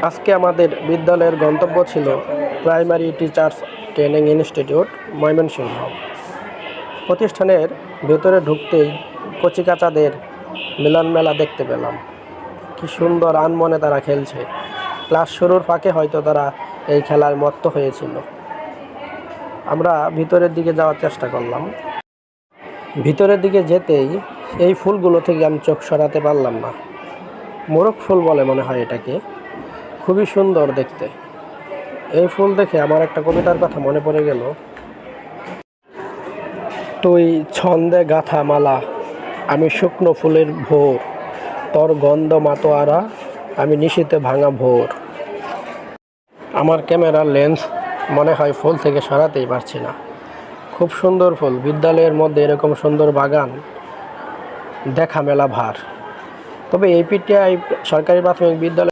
আজকে আমাদের বিদ্যালয়ের গন্তব্য ছিল primary teachers training institute Mymensingh. প্রতিষ্ঠানের ভেতরে ঢুকতেই কচিকাঁচাদের মিলন মেলা দেখতে পেলাম। কি সুন্দর আনমনে তারা খেলছে। ক্লাস শুরুর ফাঁকে হয়তো তারা এই খেলায় মত্ত হয়েছিল। আমরা ভিতরের দিকে যাওয়ার চেষ্টা করলাম। ভিতরের দিকে যেতেই এই ফুলগুলো থেকে আমি চোখ সরাতে পারলাম না। মোরগ ফুল বলে মনে হয় এটাকে। খুবই সুন্দর দেখতে। এই ফুল দেখে আমার একটা কবিতার কথা মনে পড়ে গেল। তুই ছন্দে গাঁথা মালা, আমি শুকনো ফুলের ভোর, তোর গন্ধ মাতোয়ারা, আমি নিশীথে ভাঙা ভোর। আমার ক্যামেরার লেন্স মনে হয় ফুল থেকে সরাতেই পারছি না। খুব সুন্দর ফুল। বিদ্যালয়ের মধ্যে এরকম সুন্দর বাগান দেখা মেলা ভার। তবে এই পিটিআই সরকারি প্রাথমিক বিদ্যালয়